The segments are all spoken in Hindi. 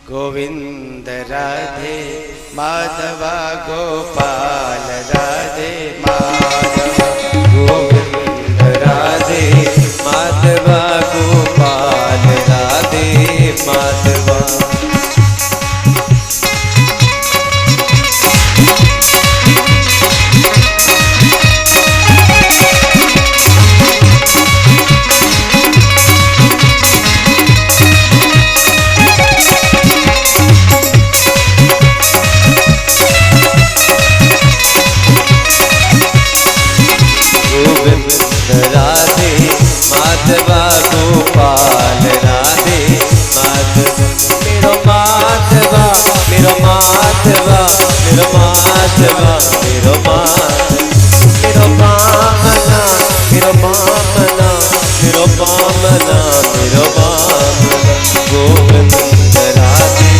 गोविंद राधे माधवा गोपाल राधे माधवा गोविंद राधे माधवा गोपाल राधे माधवा राधे माधवा गोपाल राधे माधवा मेरो माधवा मेरो माधवा मेरो माधवा मेरो मामना मेरो मामना मेरो मामना गोविंद राधे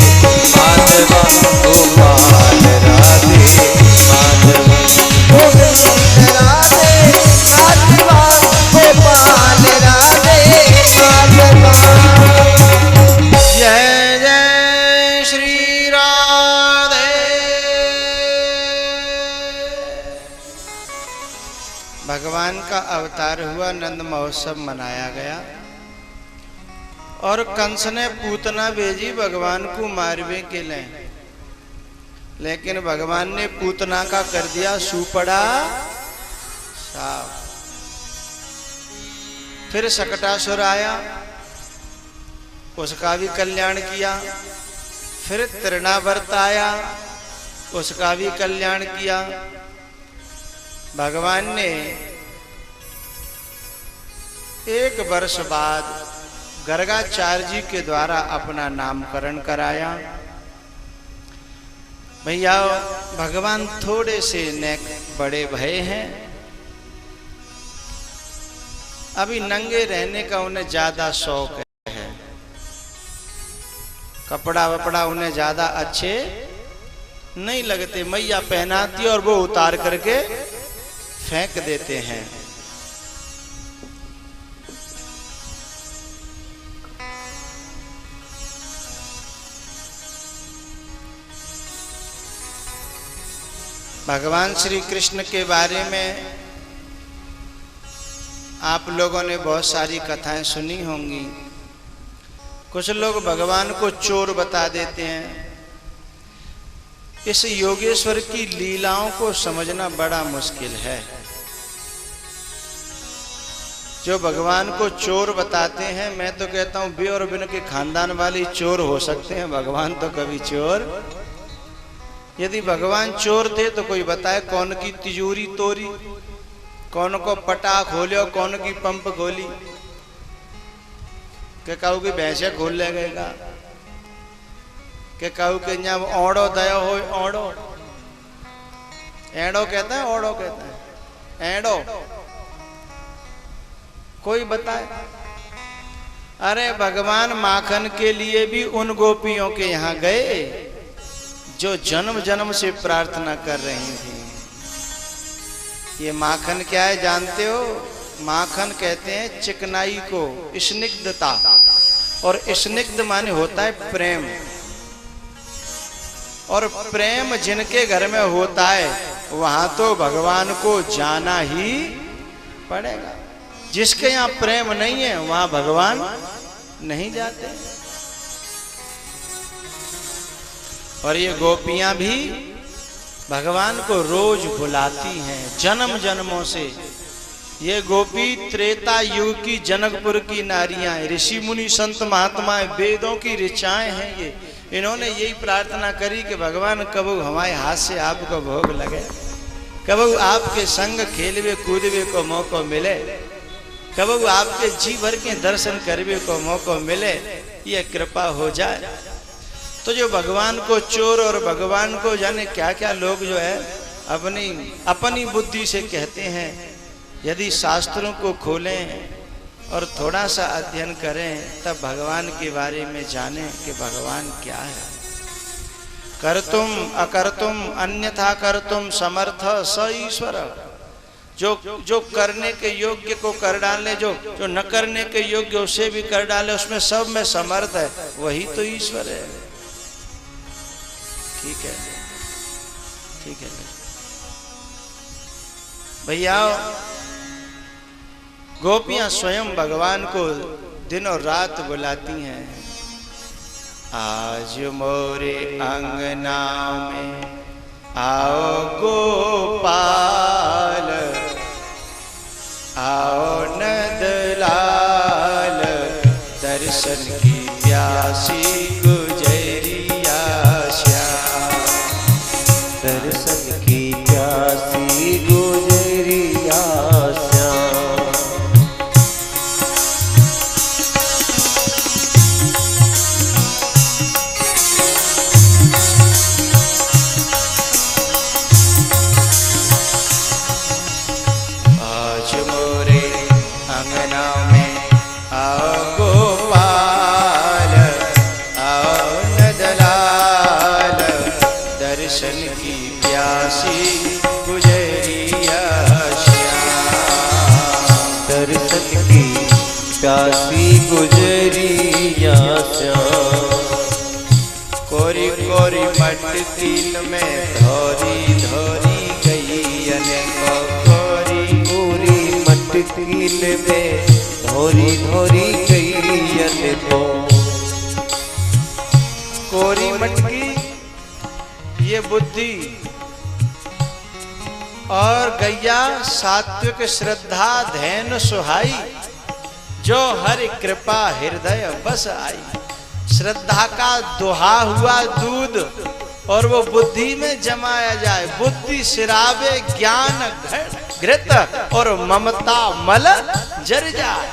माधवा गोपाल राधे माधवा गोविंद राधे माधवा गोपाल राधे माधवा। जय जय श्री राधे। भगवान का अवतार हुआ, नंद महोत्सव मनाया गया और कंस ने पूतना भेजी भगवान को मारवे के लिए, लेकिन भगवान ने पूतना का कर दिया सुपड़ा साफ। फिर शकटासुर आया, उसका भी कल्याण किया। फिर तृणावर्त आया, उसका भी कल्याण किया। भगवान ने 1 वर्ष बाद गर्गाचार्य जी के द्वारा अपना नामकरण कराया। भैया भगवान थोड़े से नेक बड़े भय हैं, अभी नंगे रहने का उन्हें ज्यादा शौक है, कपड़ा वपड़ा उन्हें ज्यादा अच्छे नहीं लगते। मैया पहनाती और वो उतार करके फेंक देते हैं। भगवान श्री कृष्ण के बारे में आप लोगों ने बहुत सारी कथाएं सुनी होंगी। कुछ लोग भगवान को चोर बता देते हैं। इस योगेश्वर की लीलाओं को समझना बड़ा मुश्किल है। जो भगवान को चोर बताते हैं, मैं तो कहता हूं बे और बिन के खानदान वाली चोर हो सकते हैं, भगवान तो कभी चोर। यदि भगवान चोर थे तो कोई बताए कौन की तिजोरी तोड़ी, कौन को पटा खोलियो, कौन की पंप खोली, के कहू की भैंसे खोल ले गएगा, के कहू के यहाँ ओढ़ो दया हो ओढ़ो, एड़ो कहते हैं, ओढ़ो कहते हैं, एड़ो कोई बताए। अरे भगवान माखन के लिए भी उन गोपियों के यहाँ गए जो जन्म जन्म से प्रार्थना कर रही थी। ये माखन क्या है जानते हो? माखन कहते हैं चिकनाई को, स्निग्धता, और स्निग्ध माने होता है प्रेम। और प्रेम जिनके घर में होता है वहां तो भगवान को जाना ही पड़ेगा। जिसके यहाँ प्रेम नहीं है वहां भगवान नहीं जाते। और ये गोपियां भी भगवान को रोज बुलाती हैं जन्म जन्मों से। ये गोपी त्रेता युग की जनकपुर की नारियां, ऋषि मुनि संत महात्माएं, वेदों की ऋचाएं हैं। ये इन्होंने यही प्रार्थना करी कि भगवान कबू हमारे हाथ से आपको भोग लगे, कबू आपके संग खेलवे कूदवे को मौका मिले, कबू आपके जी भर के दर्शन करवे को मौका मिले, ये कृपा हो जाए। तो जो भगवान को चोर और भगवान को जाने क्या क्या लोग जो है अपनी बुद्धि से कहते हैं, यदि शास्त्रों को खोलें और थोड़ा सा अध्ययन करें तब भगवान के बारे में जाने कि भगवान क्या है। कर्तुम अकर्तुम अन्यथा कर्तुम समर्थ स ईश्वर। जो करने के योग्य को कर डाले, जो न करने के योग्य उसे भी कर डाले, उसमें सब में समर्थ है, वही तो ईश्वर है। ठीक है, ठीक है भैया। गोपियां स्वयं भगवान को दिन और रात बुलाती हैं। आज मोरे अंगना में आओ गोपाल, आओ नंदलाल, दर्शन की प्यासी गुजरिया श्याम, दर्शन की प्यासी गुजरिया श्याम। आज मोरे अंगना में आओ गोपाल, आओ नंदलाल, दर्शन की प्यासी गुजरिया श्याम, दर्शन की प्यासी गुजरिया श्याम। कोरी कोरी मटकीन में धोरी धोरी गई अनेको, कोरी पूरी मटकीन में धोरी धोरी गई अनेको। कोरी मटकी ये बुद्धि और गैया सात्विक श्रद्धा धैन सुहाई, जो हरि कृपा हृदय बस आई। श्रद्धा का दोहा हुआ दूध और वो बुद्धि में जमाया जाए। बुद्धि सिरावे ज्ञान घृत और ममता मल जर जाए।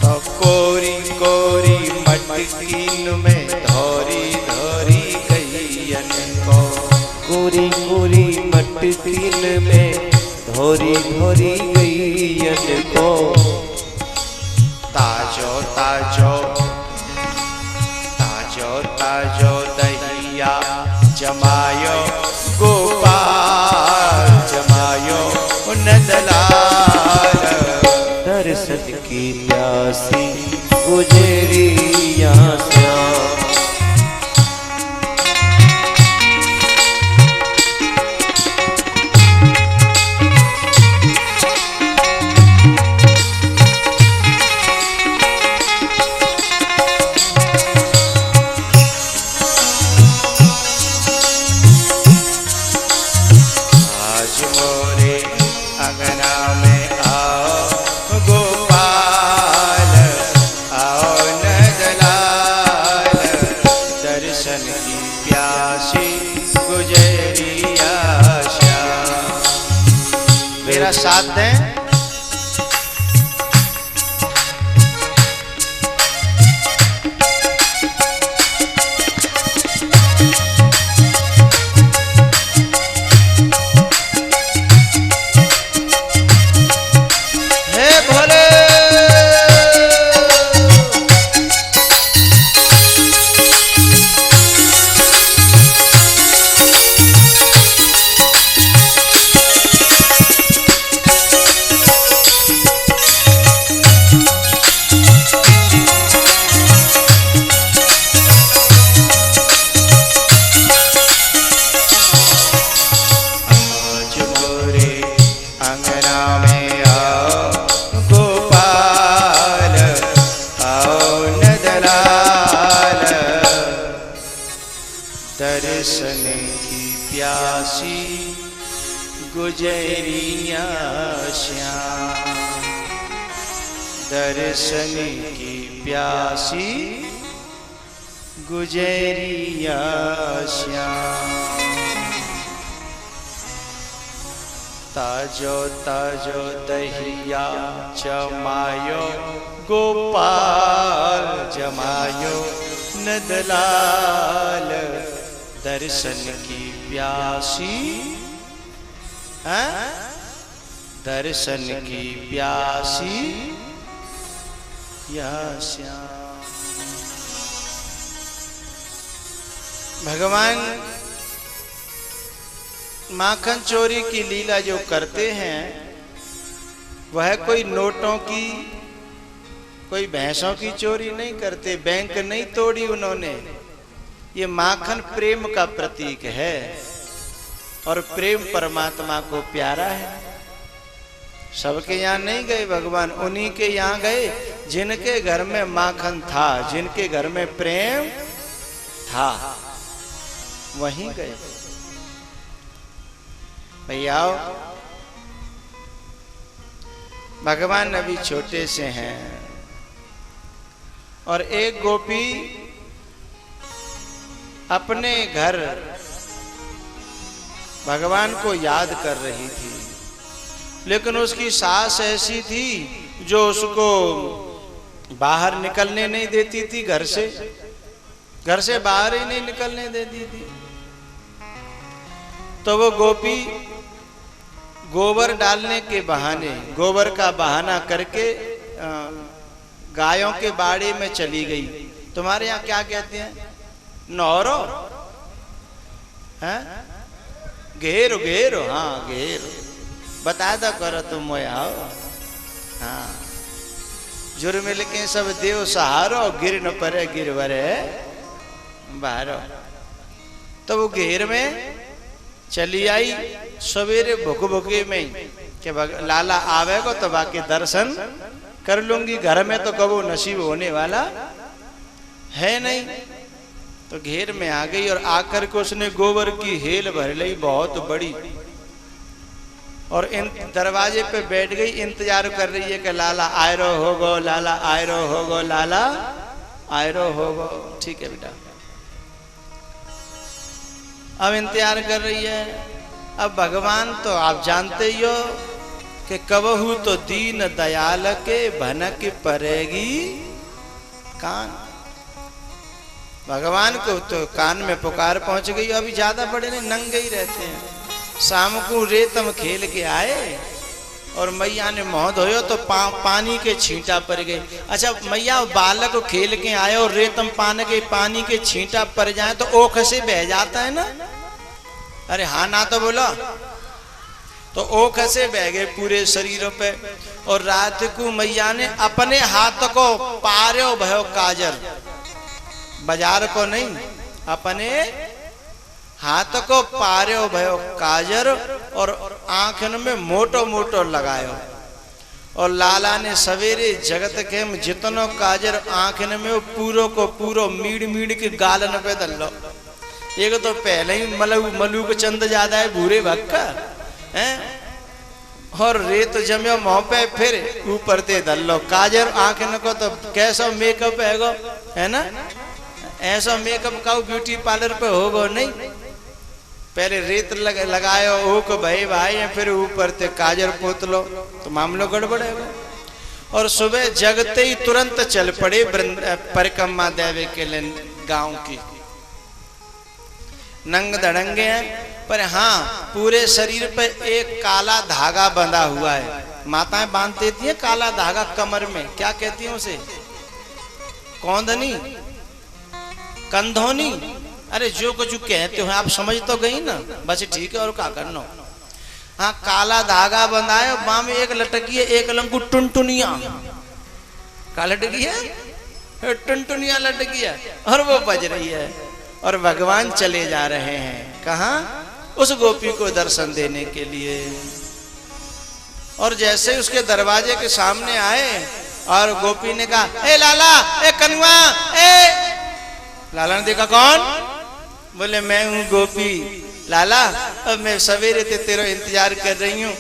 तो कोरी कोरी मटकीन में धोरी धोरी गई अनेको, कोरी कोरी मटकीन में धोरी धोरी गई अनेको। ताजो ताजो ताजो ताजो दहिया जमायो गोपाल, जमायो नंदलाल, दर्शन की प्यासी गुजरिया श्याम। आज मोरे अंगना में आओ गोपाल, आओ नंदलाल, दर्शन की प्यासी गुजरिया श्याम। मेरा साथ दें। हे भोले आज मोरे अंगना में आओ गोपाल, आओ नंदलाल, दर्शन की प्यासी गुजरिया श्याम, दर्शन की प्यासी गुजरिया श्याम। ताजो ताजो दहिया जमायो गोपाल, जमायो नंदलाल, दर्शन की प्यासी, दर्शन की प्यासी या श्याम। भगवान माखन चोरी की लीला जो करते हैं वह कोई नोटों की, कोई भैंसों की चोरी नहीं करते। बैंक नहीं तोड़ी उन्होंने, ये माखन प्रेम का प्रतीक है और प्रेम परमात्मा को प्यारा है। सबके यहाँ नहीं गए भगवान, उन्हीं के यहाँ गए जिनके घर में माखन था, जिनके घर में प्रेम था, वहीं गए। भैया भगवान अभी छोटे से हैं और एक गोपी अपने घर भगवान को याद कर रही थी, लेकिन उसकी सास ऐसी थी जो उसको बाहर निकलने नहीं देती थी, घर से बाहर ही नहीं निकलने देती थी। तो वो गोपी गोबर डालने के बहाने, गोबर का बहाना करके गायों के बाड़े में चली गई। तुम्हारे यहाँ क्या कहते हैं? नौरो है? घेरो घेरो, हाँ घेरो बता दो करो तुम आओ। हाँ जुर्मिल के सब देव सहारो, गिर न परे गिरवरे बाहरो। तो वो घेर में चली आई सवेरे भुक भुके में कि लाला आवेगा तो बाकी दर्शन कर लूंगी, घर में तो कबो नसीब होने वाला है नहीं। तो घेर में आ गई और आकर के उसने गोबर की हेल भर ली बहुत बड़ी, और इन दरवाजे पे बैठ गई, इंतजार कर रही है कि लाला आयरो होगो, लाला आयरो होगो, लाला आयरो होगो। ठीक है बेटा, अब इंतजार कर रही है। अब भगवान तो आप जानते ही हो कि कबहू तो दीन दयाल के भनक पड़ेगी कान। भगवान को तो कान में पुकार पहुंच गई। अभी ज्यादा बड़े नहीं, नंगे ही रहते हैं। शाम को रेतम खेल के आए और मैया ने मुंह धोयो तो पानी के छींटा पड़ गए। अच्छा मैया बालक खेल के आए और रेतम पानी के छींटा पड़ जाए तो ओख से बह जाता है ना? अरे हाँ ना तो बोला। तो ओख से बह गए पूरे शरीर पे। और रात को मैया ने अपने हाथ को पार्यो भयो काजर, बाजार को नहीं, अपने हाथ को पार्यो भयो काजर और आंखन में मोटो मोटो लगायो। और लाला ने सवेरे जगत के में जितनो काजर आंखन में पूरो को पूरो मीड़ मीड़ के गालन पे दल्लो। एक तो पहले ही मलूक चंद ज्यादा है भूरे भक्का हैं, और रेत जम्यो मुंह पे, फिर ऊपर ते दल्लो काजर आंखन को। तो कैसा मेकअप है ना? ऐसा मेकअप का ब्यूटी पार्लर पे होगो नहीं। पहले रेत लगायो ओक भाई भाई, फिर ऊपर ते काजर पोत लो तो मामलो गड़बड़ है। और सुबह जगते ही तुरंत चल पड़े परिक्रमा देवे के लिए गांव की। नंग धड़ंगे हैं, पर हाँ पूरे शरीर पे एक काला धागा बंधा हुआ है। माताएं बांध देती है काला धागा कमर में, क्या कहती हैं उसे? कौंधनी, कंधोनी, अरे जो कुछ कहते हो आप समझ तो गई ना, बस ठीक है। और क्या करना? हाँ काला धागा बंधा है, बाँ में एक लटकी है, एक लंकु टुनटुनिया। क्या लटकी है? टुनटुनिया लटकी है, और वो बज रही है। और भगवान चले जा रहे हैं कहाँ? उस गोपी को दर्शन देने के लिए। और जैसे उसके दरवाजे के सामने आए और गोपी ने कहा ए लाला, ए कनुआ, ए। लाला ने देखा कौन? बोले मैं हूँ गोपी। लाला अब मैं सवेरे से तेरा इंतजार कर रही हूँ।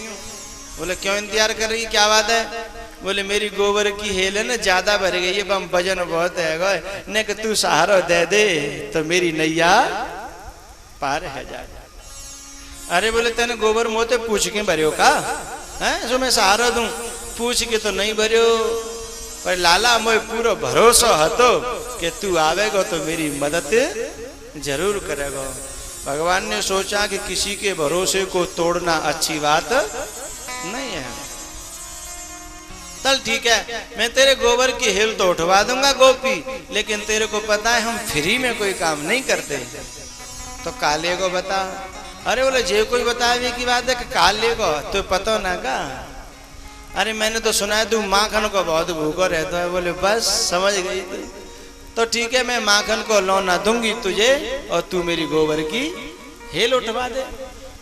बोले क्यों इंतजार कर रही, क्या बात है? बोले मेरी गोबर की हेल है ना ज्यादा भर गई है, बम वजन बहुत है ने कि तू सहारा दे दे तो मेरी नैया पार है जा। अरे बोले तेने गोबर मोते पूछ के भरियो का है? जो मैं सहारा दूं पूछ के तो नहीं भरियो, पर लाला मोए पूरा भरोसा हतो कि तू आवेगो तो मेरी मदद जरूर करेगा। भगवान ने सोचा कि किसी के भरोसे को तोड़ना अच्छी बात नहीं है। चल ठीक है, मैं तेरे गोबर की हेल तो उठवा दूंगा गोपी, लेकिन तेरे को पता है हम फ्री में कोई काम नहीं करते। तो काले को बता। अरे बोले जे कोई बतावे की बात है कि काले को तो पता ना का? अरे मैंने तो सुना है तू माखन को बहुत भूखा रहता है। बोले बस समझ गई थी, तो ठीक है, मैं माखन को लौना दूंगी तुझे और तू मेरी गोबर की हेल उठवा दे।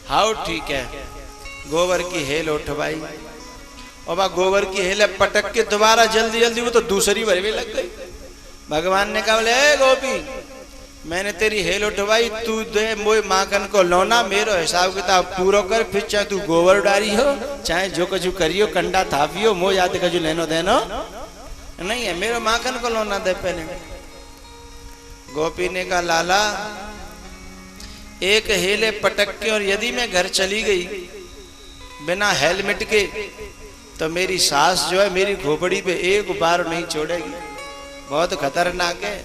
हाउ ठीक है, गोबर की हेल उठवाई और वह गोबर की हेल पटक के दोबारा जल्दी जल्दी वो तो दूसरी बार भी लग गई। भगवान ने कहा, बोले ए गोपी, मैंने तेरी हेल उठवाई, तू दे मोए माखन को लौना, मेरो हिसाब किताब पूरा कर, फिर चाहे तू गोबर डारी हो चाहे जो कुछ करियो, कंडा थापियो, मो याद कजू लेनो देनो नहीं है, मेरो माखन को लौना दे पहले। गोपी ने कहा, लाला एक हेले पटक के और यदि मैं घर चली गई बिना हेलमेट के तो मेरी सास जो है मेरी खोपड़ी पे एक बार नहीं छोड़ेगी, बहुत खतरनाक है।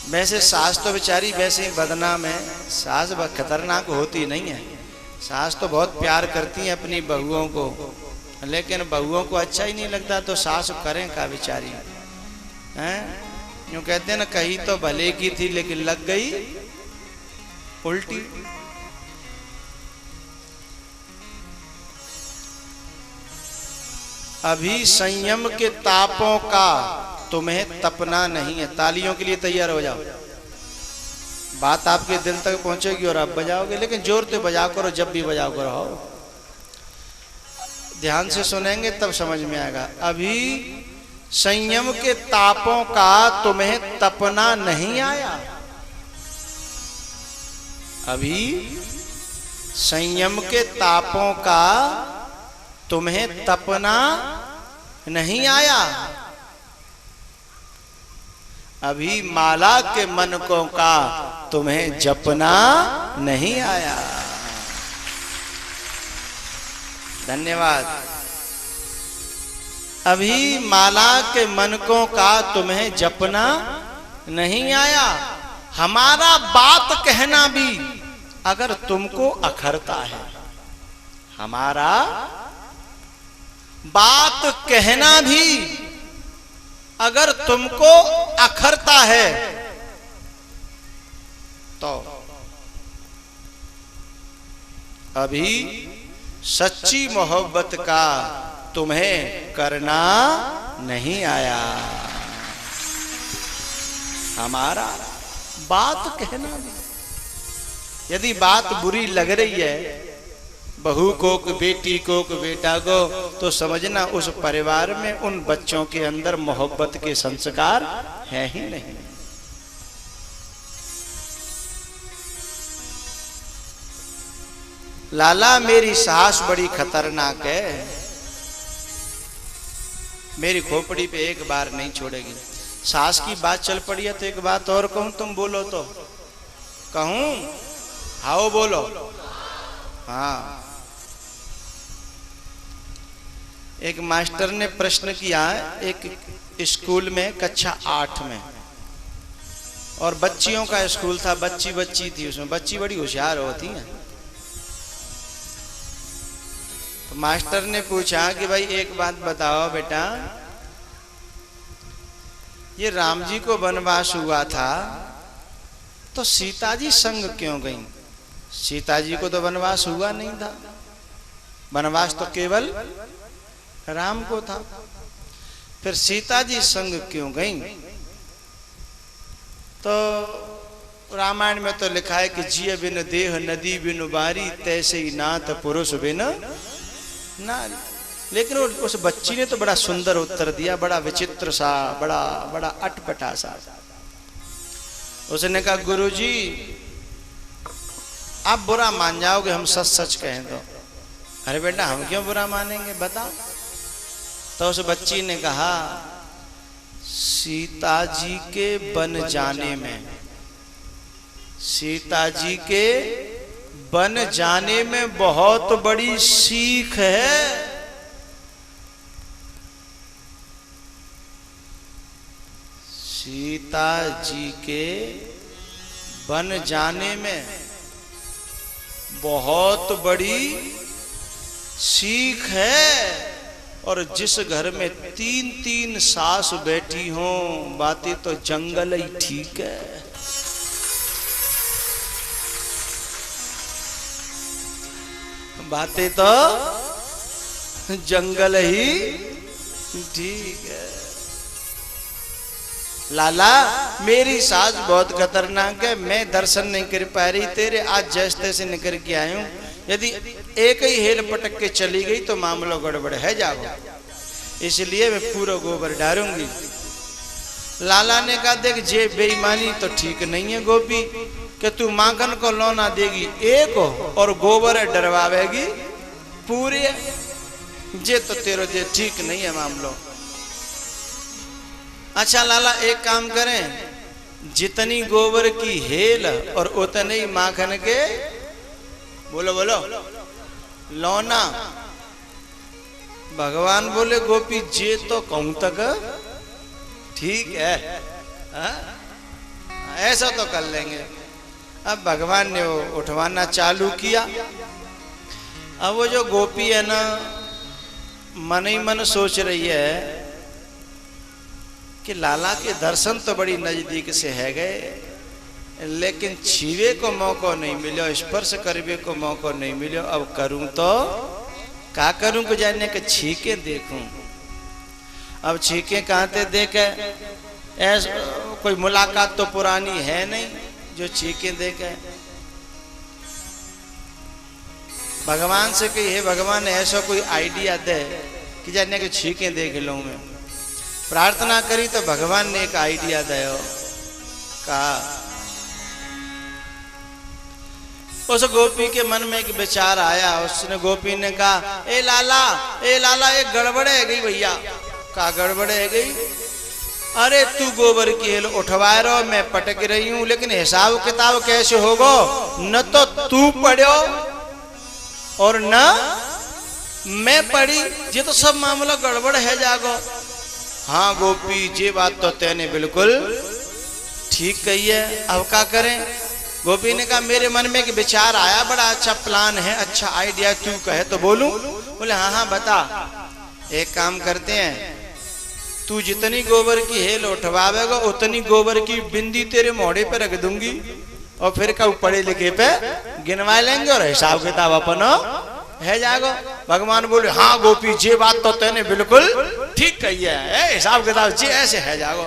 वैसे सास तो बेचारी वैसे ही बदनाम है, सास खतरनाक होती नहीं है, सास तो बहुत प्यार करती है अपनी बहुओं को, लेकिन बहुओं को अच्छा ही नहीं लगता तो सास करें का बेचारी हैं। यूं कहते हैं ना, कहीं तो भले की थी लेकिन लग गई उल्टी। अभी संयम के तापों का तुम्हें तपना नहीं है। तालियों के लिए तैयार हो जाओ, बात आपके दिल तक पहुंचेगी और आप बजाओगे, लेकिन जोर से बजाओ करो, जब भी बजाओ करो, ध्यान से सुनेंगे तब समझ में आएगा। अभी संयम के तापों का तुम्हें तपना नहीं आया, अभी संयम के तापों का तुम्हें तपना नहीं आया, अभी माला के मनकों का तुम्हें जपना नहीं आया। धन्यवाद। अभी माला के मनकों का तुम्हें जपना नहीं आया, हमारा बात कहना भी अगर तुमको अखरता है, हमारा बात कहना भी अगर तुमको अखरता है तो अभी सच्ची मोहब्बत का तुम्हें करना नहीं आया। हमारा बात कहना भी, यदि बात बुरी लग रही है बहू को, बेटी को, बेटा को, तो समझना उस परिवार में उन बच्चों के अंदर मोहब्बत के संस्कार है ही नहीं। लाला मेरी सास बड़ी खतरनाक है, मेरी खोपड़ी पे एक बार नहीं छोड़ेगी। सास की बात चल पड़ी है तो एक बात और कहूं, तुम बोलो तो कहूं? आओ बोलो। हाँ, एक मास्टर ने प्रश्न किया एक स्कूल में कक्षा 8 में, और बच्चियों का स्कूल था, बच्ची थी उसमें, बच्ची बड़ी होशियार होती हैं। तो मास्टर ने पूछा कि भाई एक बात बताओ बेटा, ये राम जी को वनवास हुआ था तो सीता जी संग क्यों गई? सीता जी को तो वनवास हुआ नहीं था, वनवास तो केवल राम को था, फिर सीता जी संग क्यों गई? तो रामायण में तो लिखा है कि जिय बिन देह नदी बिन बारी, तैसे ही नाथ पुरुष बिन नारी। लेकिन उस बच्ची ने तो बड़ा सुंदर उत्तर दिया, बड़ा विचित्र सा, बड़ा अटपटा सा। उसने कहा, गुरुजी आप बुरा मान जाओगे हम सच सच कहें तो। अरे बेटा हम क्यों बुरा मानेंगे, बताओ। तो उस बच्ची ने कहा, सीता जी के बन जाने में, सीता जी के बन जाने में बहुत बड़ी सीख है। सीता जी के बन जाने में बहुत बड़ी सीख है। और जिस घर में 3-3 सास बैठी हों, बातें तो जंगल ही ठीक है। बातें तो जंगल ही ठीक है। लाला मेरी सास बहुत खतरनाक है, मैं दर्शन नहीं कर पा रही तेरे, आज जैसे तैसे निकल के आए हूं, यदि एक ही हेल पटक के चली गई तो मामला गड़बड़ है जाओ, इसलिए मैं पूरा गोबर डालूंगी। लाला ने कहा देख जे बेईमानी तो ठीक नहीं है गोपी, कि तू माखन को लौना देगी एक और गोबर डरवावेगी पूरे, जे तो तेरो जे ठीक नहीं है मामलो। अच्छा लाला एक काम करें, जितनी गोबर की हेल और उतने ही माखन के बोलो बोलो लौना। भगवान बोले गोपी जे तो कहूं तक ठीक है, ऐसा तो कर लेंगे। अब भगवान ने वो उठवाना चालू किया। अब वो जो गोपी है ना मन ही मन सोच रही है कि लाला के दर्शन तो बड़ी नजदीक से है गए, लेकिन छीवे को मौका नहीं मिलो, स्पर्श करने को मौका नहीं मिलो। अब करूं तो क्या करूं को जाने के छीके देखूं। अब छीके कहाँ थे देखे, ऐसा कोई मुलाकात तो पुरानी है नहीं जो छीके देखे। भगवान से कही है भगवान ऐसा कोई आइडिया दे कि जाने के छीके देख लूं मैं। प्रार्थना करी तो भगवान ने एक आइडिया दिया, कहा उस गोपी के मन में एक विचार आया। उसने गोपी ने कहा ए लाला एक गड़बड़ है गई भैया। का गड़बड़ है गई? अरे तू गोबर की हेल उठवा रहो, मैं पटक रही हूं, लेकिन हिसाब किताब कैसे होगो? न तो तू पढ़ो और न मैं पढ़ी, ये तो सब मामला गड़बड़ है जागो। हाँ गोपी जे बात तो तैने बिल्कुल ठीक कही है, अब क्या करें? गोपी ने कहा मेरे मन में एक विचार आया, बड़ा अच्छा प्लान है, अच्छा आइडिया, तू कहे तो बोलूं? बोले हाँ बता। एक काम करते हैं, तू जितनी गोबर की हेल उठवावेगा उतनी गोबर की बिंदी तेरे मोड़े पे रख दूंगी, और फिर कब पढ़े लिखे पे गिनवा लेंगे और हिसाब किताब अपन है जागो। भगवान बोले हाँ गोपी जे बात तो तैने बिल्कुल ठीक कही है, हिसाब किताब जे ऐसे है जागो।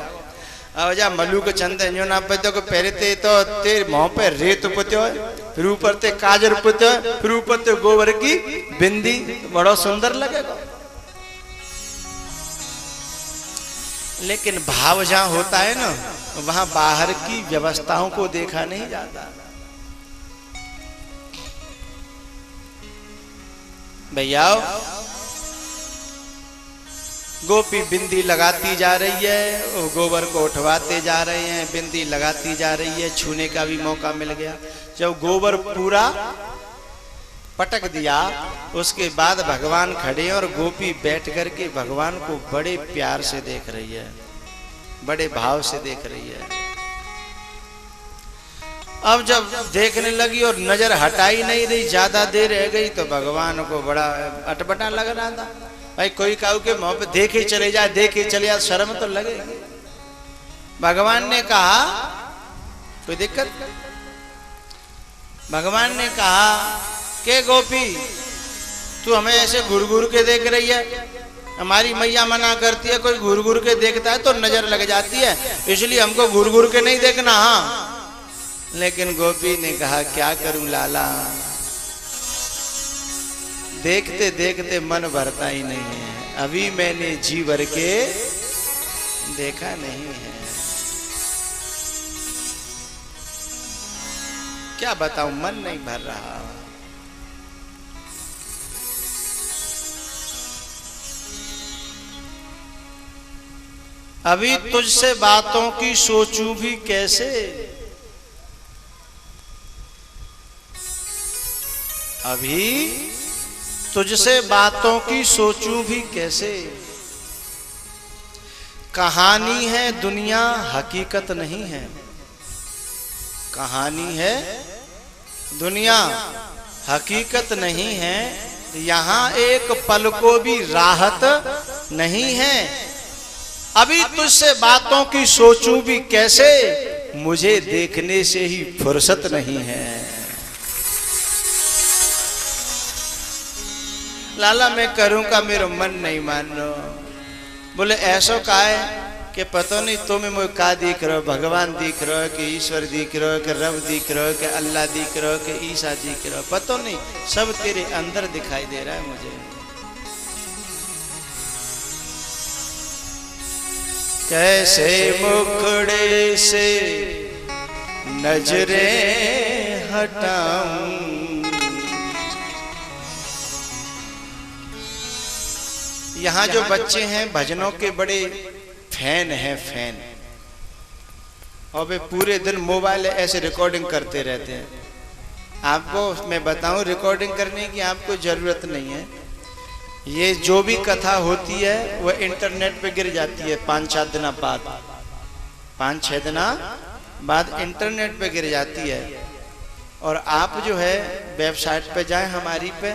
अब जा मलू के चंदन जो ना पतो को पहले ते तो तेरे मुंह पे रेत पुत्यो है, फिर ऊपर ते काजर पुत्यो है, फिर ऊपर ते गोबर की बिंदी, बड़ा सुंदर लगेगा। लेकिन भाव जहां होता है ना वहां बाहर की व्यवस्थाओं को देखा नहीं जाता। भैया गोपी बिंदी लगाती जा रही है, गोबर को उठवाते जा रहे हैं, बिंदी लगाती जा रही है, छूने का भी मौका मिल गया। जब गोबर पूरा पटक दिया उसके बाद भगवान खड़े और गोपी बैठ करके भगवान को बड़े प्यार से देख रही है, बड़े भाव से देख रही है। अब जब देखने लगी और नजर हटाई नहीं रही, ज्यादा देर रह गई तो भगवान को बड़ा अटपटा लग रहा था। भाई कोई काऊ के मुंह पे देखे चले जाए, देखे चले जाए, शर्म तो लगेगी। भगवान ने कहा कोई दिक्कत? भगवान ने कहा के गोपी तू हमें ऐसे घूर घूर के देख रही है, हमारी मैया मना करती है कोई घूर घूर के देखता है तो नजर लग जाती है, इसलिए हमको घूर घूर के नहीं देखना। हाँ लेकिन गोपी ने कहा क्या करूं लाला, देखते देखते मन भरता ही नहीं है, अभी मैंने जी भर के देखा नहीं है। क्या बताऊं, मन नहीं भर रहा। अभी तुझसे बातों की सोचूं भी कैसे, अभी तुझसे बातों की सोचूं भी कैसे। कहानी है दुनिया हकीकत नहीं है, कहानी है दुनिया हकीकत नहीं है, यहाँ एक पल को भी राहत नहीं है। अभी तुझसे बातों की सोचूं भी कैसे, मुझे देखने से ही फुर्सत नहीं है। लाला मैं करूँगा, मेरो मन नहीं मानो। बोले ऐसा का है कि पता नहीं तुम्हें मुझे का दिख रहा, भगवान दिख रहा है कि ईश्वर दिख रहा है कि रब दिख रहा है कि अल्लाह दिख रहा है कि ईसा दिख रहा है, पता नहीं, सब तेरे अंदर दिखाई दे रहा है मुझे। कैसे मुखड़े से नजरें हटाऊं, यहाँ जो बच्चे हैं भजनों के बड़े फैन हैं, फैन, और वे पूरे दिन मोबाइल ऐसे रिकॉर्डिंग करते रहते हैं। आपको मैं बताऊं, रिकॉर्डिंग करने की आपको जरूरत नहीं है। ये जो भी कथा होती है वह इंटरनेट पे गिर जाती है 5-7 दिन बाद, 5-6 दिन बाद इंटरनेट पे गिर जाती है। और आप जो है वेबसाइट पे जाएं हमारी पे,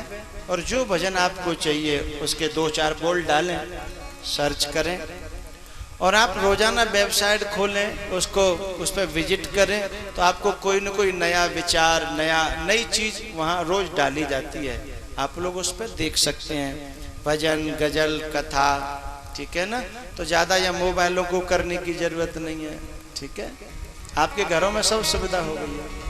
और जो भजन आपको चाहिए उसके 2-4 बोल डालें, सर्च करें, और आप रोजाना वेबसाइट खोलें, उसको उस पर विजिट करें, तो आपको कोई न कोई नया विचार, नई चीज वहाँ रोज डाली जाती है। आप लोग उस पर देख सकते हैं, भजन, गजल, कथा, ठीक है ना। तो ज्यादा या मोबाइलों को करने की जरूरत नहीं है, ठीक है। आपके घरों में सब सुविधा हो गई है।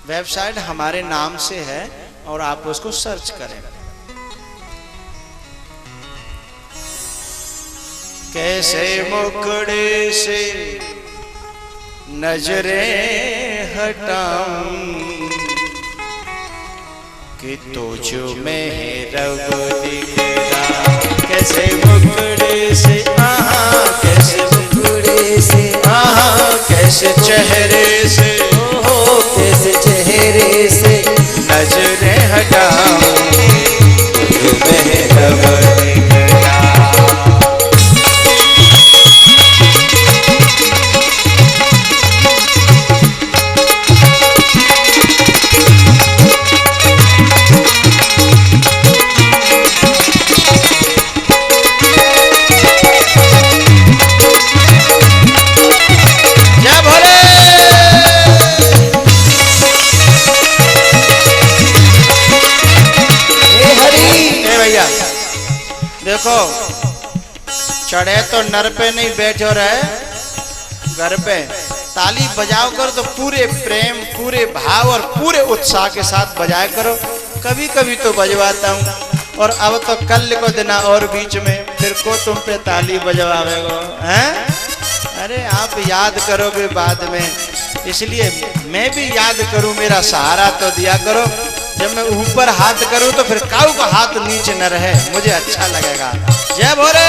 वेबसाइट हमारे नाम से है और आप उसको सर्च करें। कैसे मुखड़े से नजरें हटाऊं कि तुझ में रब दिख रहा। कैसे मुखड़े से कैसे मुखड़े से कैसे चेहरे से कैसे चेहरे से नजरें हटाऊं तुझ में रब दिख रहा। देखो, चढ़े तो नर पे नहीं बैठो रहे घर पे, ताली बजाओ करो तो पूरे प्रेम, पूरे भाव और पूरे उत्साह के साथ बजाया करो। कभी कभी तो बजवाता हूँ, और अब तो कल को देना और बीच में फिर को तुम पे ताली बजवावेगो हैं। अरे आप याद करोगे बाद में, इसलिए मैं भी याद करूं, मेरा सहारा तो दिया करो। जब मैं ऊपर हाथ करूं तो फिर काऊ का हाथ नीचे न रहे, मुझे अच्छा लगेगा। जय भोले।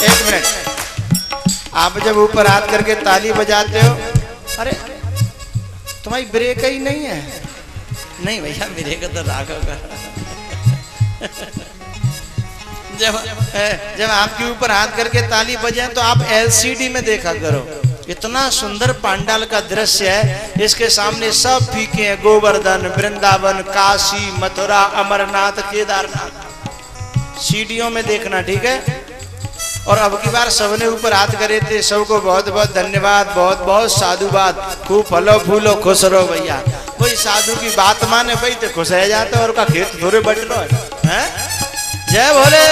एक मिनट, आप जब ऊपर हाथ करके ताली बजाते हो, अरे तुम्हारी ब्रेक ही नहीं है? नहीं भैया, ब्रेक तो राघव का। जब आपके ऊपर हाथ करके ताली बजाए तो आप एलसीडी में देखा करो, इतना सुंदर पांडाल का दृश्य है। इसके सामने सब फीके हैं, गोवर्धन, वृंदावन, काशी, मथुरा, अमरनाथ, केदारनाथ। सीडीओ में देखना, ठीक है। और अब की बार सबने ऊपर हाथ करे थे, सबको बहुत बहुत धन्यवाद, बहुत बहुत साधुवाद। खूब फलो फूलो, खुश रहो भैया। कोई साधु की बात माने भाई तो खुश रह जाते, और का खेत थोड़े बट रहा है। जय भोले।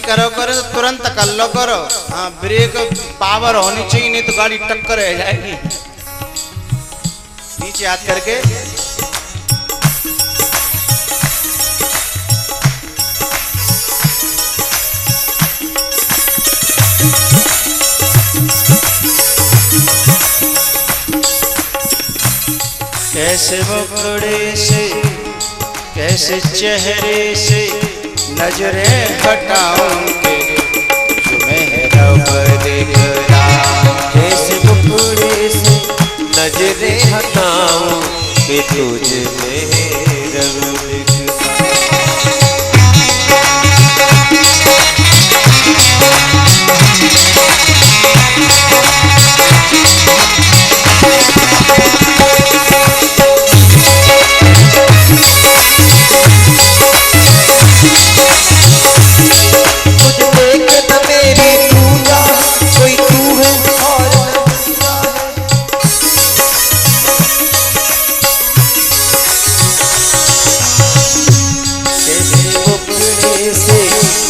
करो करो तो तुरंत कर लो करो। हाँ, ब्रेक पावर होनी चाहिए, नहीं तो गाड़ी टक्कर रह जाएगी। नीचे हाथ करके कैसे मुखड़े से कैसे चेहरे से नजरें हटाऊं के तुम्हें रब दिख रहा। नजरे हटाऊं कि तुझ में रब दिखता।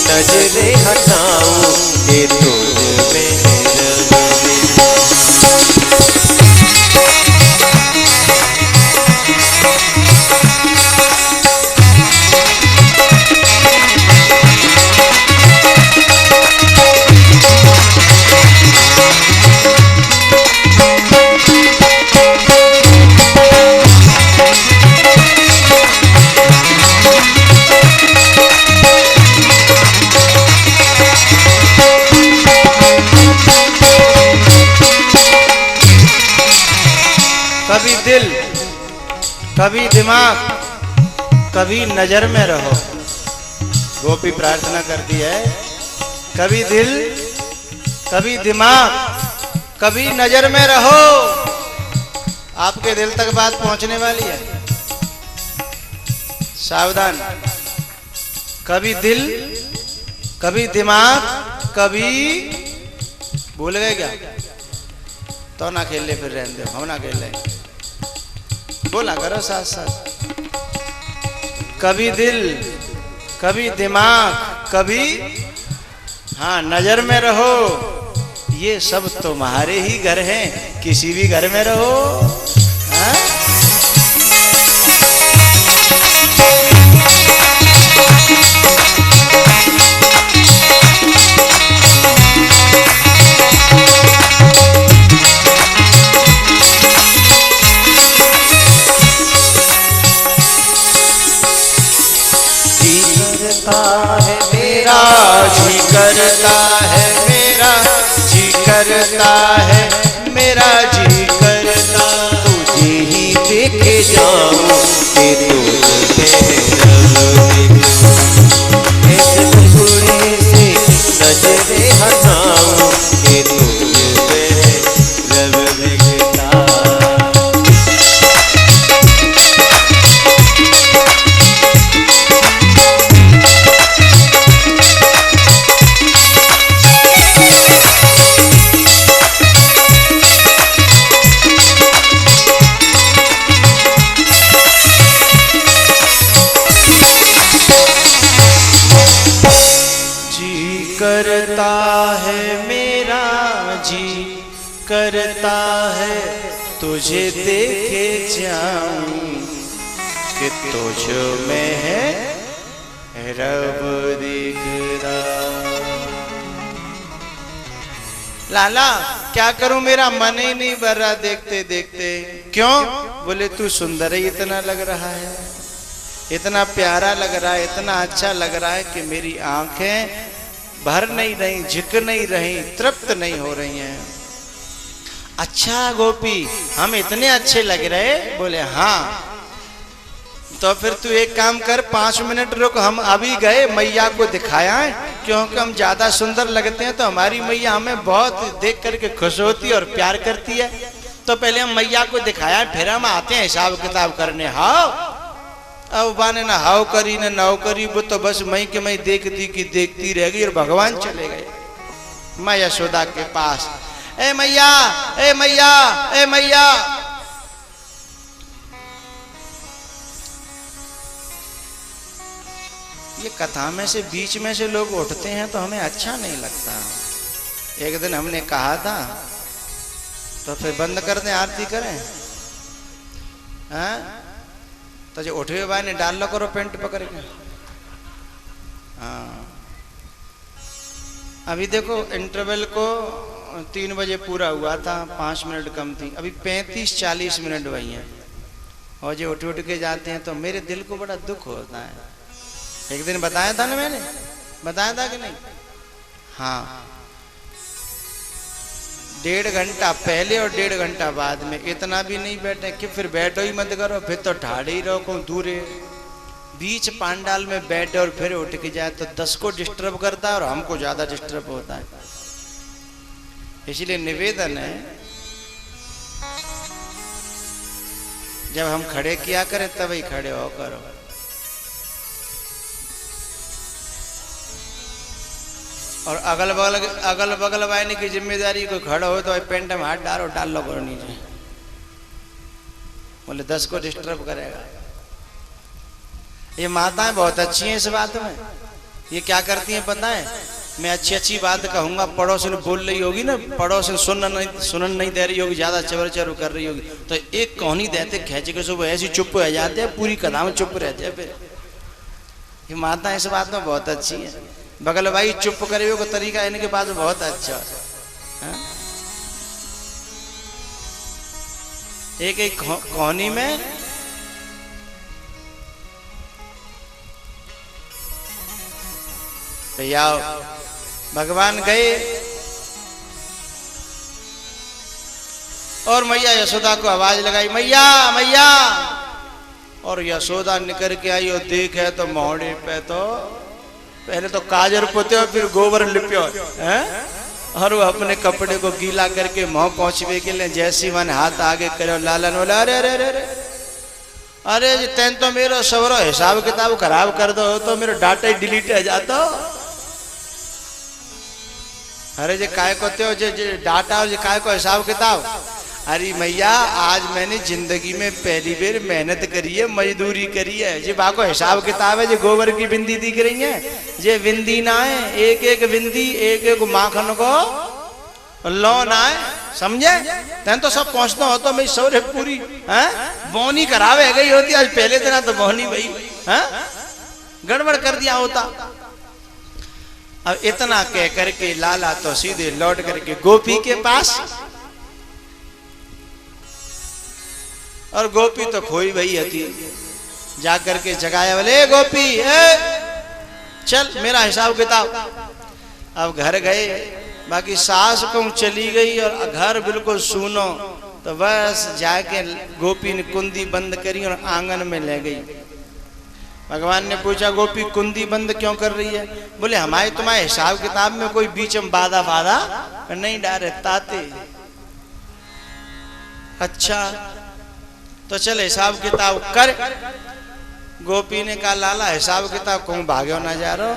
नजरे हटाऊं कि तुझ में रब दिखता। कभी दिल, कभी दिमाग, कभी नजर में रहो। गोपी प्रार्थना करती है, कभी दिल, कभी दिमाग, कभी नजर में रहो। आपके दिल तक बात पहुंचने वाली है, सावधान। कभी दिल, कभी दिमाग, कभी भूल गए क्या? तो ना खेल ले, फिर रहने दो, हम ना खेल ले, बोला करो साथ साथ। कभी दिल, कभी दिमाग, कभी हाँ नजर में रहो। ये सब तुम्हारे ही घर हैं, किसी भी घर में रहो। हाँ? है मेरा जी करता है मेरा, जी करता है मेरा, जी करता तुझे ही देखे जाऊं कि तुझ में रब दिखता। ऐसे टुकड़े से नजरे हटाऊं कि तुझ में रब दिखता। करता है मेरा, जी करता है तुझे देखे जाऊं कि तुझ में है रब दिखता। लाला क्या करूं, मेरा मन ही नहीं भर रहा देखते देखते। क्यों? बोले तू सुंदर ही इतना लग रहा है, इतना प्यारा लग रहा है, इतना अच्छा लग रहा है कि मेरी आंखें भर नहीं रही, झिक नहीं रही, तृप्त नहीं हो रही हैं। अच्छा गोपी, हम इतने अच्छे लग रहे? बोले हाँ। तो फिर तू एक काम कर, 5 मिनट रुक, हम अभी गए मैया को दिखाया है, क्योंकि हम ज्यादा सुंदर लगते हैं तो हमारी मैया हमें बहुत देख करके खुश होती है और प्यार करती है। तो पहले हम मैया को दिखाया, फिर हम आते हैं हिसाब किताब करने। हाँ अब बाने ना हाव करी ना नाव करी, वो तो बस मई के मई देखती की देखती रह गई और भगवान चले गए माँ यशोदा के पास। ए मैया, ए मैया, ए मैया। ये कथा में से बीच में से लोग उठते हैं तो हमें अच्छा नहीं लगता। एक दिन हमने कहा था तो फिर बंद कर दें, आरती करें। हाँ तो जो उठे हुए ने डाल लो करो पेंट पकड़ के। हाँ अभी देखो इंटरवल को 3 बजे पूरा हुआ था, 5 मिनट कम थी, अभी 35-40 मिनट वही हैं। और जो उठ के जाते हैं तो मेरे दिल को बड़ा दुख होता है। एक दिन बताया था ना, मैंने बताया था कि नहीं? हाँ 1.5 घंटा पहले और 1.5 घंटा बाद में, इतना भी नहीं बैठे कि फिर बैठो ही मत करो, फिर तो ठाड़े ही रहो कहूँ दूर बीच पांडाल में बैठे और फिर उठ के जाए तो 10 को डिस्टर्ब करता है और हमको ज्यादा डिस्टर्ब होता है। इसलिए निवेदन है जब हम खड़े किया करें तब ही खड़े हो करो। और अगल बगल वाले की जिम्मेदारी कोई खड़ा हो तो पेंट में हाथ डाल लो करो नीचे, बोले 10 को डिस्टर्ब करेगा। ये माताएं बहुत अच्छी हैं इस बात में। ये क्या करती हैं पता है, मैं अच्छी अच्छी बात कहूंगा, पड़ोसन बोल रही होगी ना, पड़ोसन सुनन नहीं दे रही होगी, ज्यादा चवर चवर कर रही होगी, तो एक कहानी देते खेच के सुबह ऐसी चुप हो जाते हैं, पूरी कथा में चुप रहते हैं। फिर ये माताएं इस बात में बहुत अच्छी है। बगल भाई चुप करे हुए को तरीका इनके पास बहुत अच्छा है। एक कहानी में भैया भगवान गए और मैया यशोदा को आवाज लगाई, मैया मैया, और यशोदा निकल के आई और देखे तो मोहड़े पे तो पहले तो काजर पोते और फिर गोबर लिप्यो है, और वो अपने कपड़े को गीला करके मुंह पहुंचवे के लिए जैसी मन हाथ आगे करो, लालन बोला अरे अरे अरे अरे अरे जी तेन तो मेरा सवरो हिसाब किताब खराब कर दो, तो मेरा डाटा ही डिलीट हो जाता। अरे जे काय को त्यो जे डाटा और जे काय को हिसाब किताब, अरे मैया आज मैंने जिंदगी में पहली बार मेहनत करी है, मजदूरी करी है, जे बाको हिसाब किताब है, जे गोबर की बिंदी दिख रही है, जे बिंदी ना है, एक एक बिंदी एक एक माखन को लोन आए, समझे? तैन तो सब पहुंचना हो तो मैं सौरे पूरी है बोनी करावे गई होती, आज पहले दिन तो बोनी भाई है गड़बड़ कर दिया होता। अब इतना कह करके लाला तो सीधे लौट करके गोपी के पास, और गोपी तो खोई भई थी, जा करके जगाया, बोले गोपी चल मेरा हिसाब किताब। अब घर गए, बाकी सास को चली गई और घर बिल्कुल सुनो, तो बस जाके गोपी ने कुंडी बंद करी और आंगन में ले गई। भगवान ने पूछा गोपी कुंडी बंद क्यों कर रही है? बोले हमारे तुम्हारे हिसाब किताब में कोई बीच में बाधा नहीं डाले ताते। अच्छा तो चल हिसाब किताब कर। गोपी ने कहा लाला हिसाब किताब कहूँ भाग्यो ना जा रहा,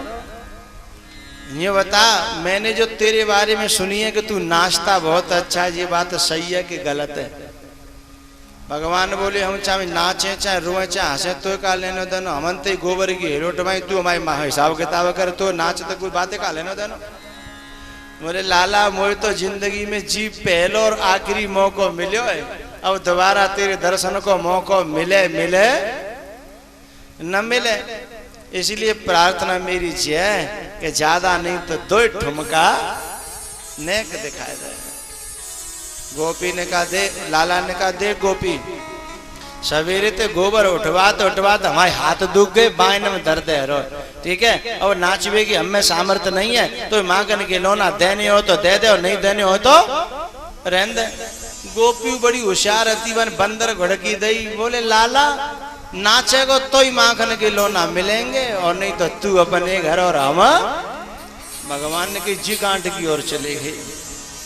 ये बता मैंने जो तेरे बारे में सुनी है कि तू नाचता बहुत अच्छा है, ये बात सही है कि गलत है? भगवान बोले हम चाहे नाचे चाहे रोए चाहे हंसे तो का लेनो देनो, हमन ते गोबर की हेरोट में तू हमारे हिसाब किताब कर, तो नाच तो कोई बातें का लेनो देनो। बोले लाला मोए तो जिंदगी में जी पहलो और आखिरी मौको मिलो है, अब दोबारा तेरे दर्शन को मौका मिले मिले न मिले, इसलिए प्रार्थना मेरी है कि ज्यादा नहीं तो 2 ठुमका नेक दिखाए दे। गोपी ने कहा दे, लाला ने कहा दे गोपी, सवेरे ते गोबर उठवा तो हमारे हाथ दुख गए, बाइन में दर्द है रो, ठीक है? और नाचवे की हमें सामर्थ्य नहीं है, तो मांगन के लोना देने हो तो दे दे और नहीं देने हो तो रहने दे। गोपी बड़ी होशियार थी, बंदर घड़की दई, बोले लाला नाचेगो तो ही माखन के लोना मिलेंगे, और नहीं तो तू अपने घर और हम भगवान ने कही जी कांट की ओर चले गए,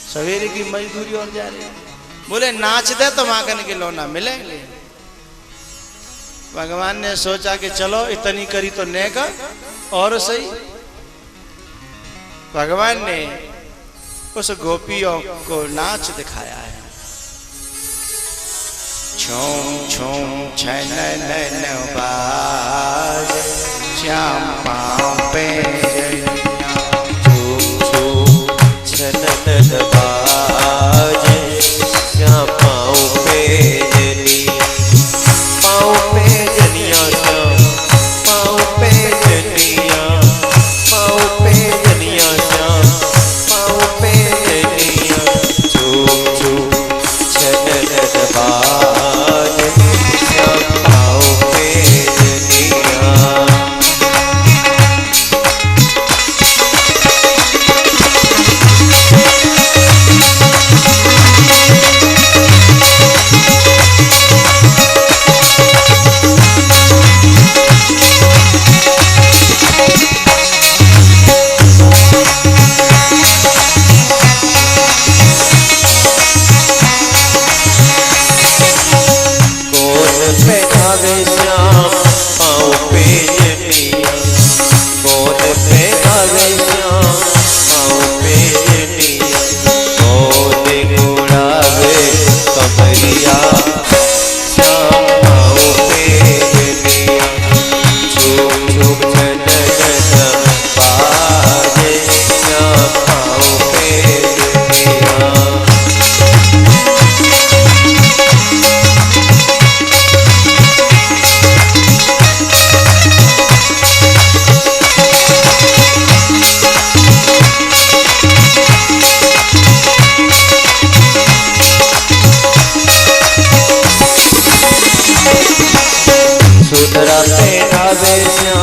सवेरे की मजदूरी और जा रही। बोले नाच दे तो माखन के लोना मिलेंगे। भगवान ने सोचा कि चलो इतनी करी तो नेक और सही। भगवान ने उस गोपियों को नाच दिखाया है। छोम छोम छन नन बाज श्याम पाँव पे छन नन बाज श्याम पाँव पे जनिया, पाँव पे जनिया श्याम पाँव पे जनिया, पाँव पे जनिया श्याम पाँव पे जनिया, झूम झूम छन नन बाज श्याम पाँव पे जनिया। चोदरा पहनावे श्याम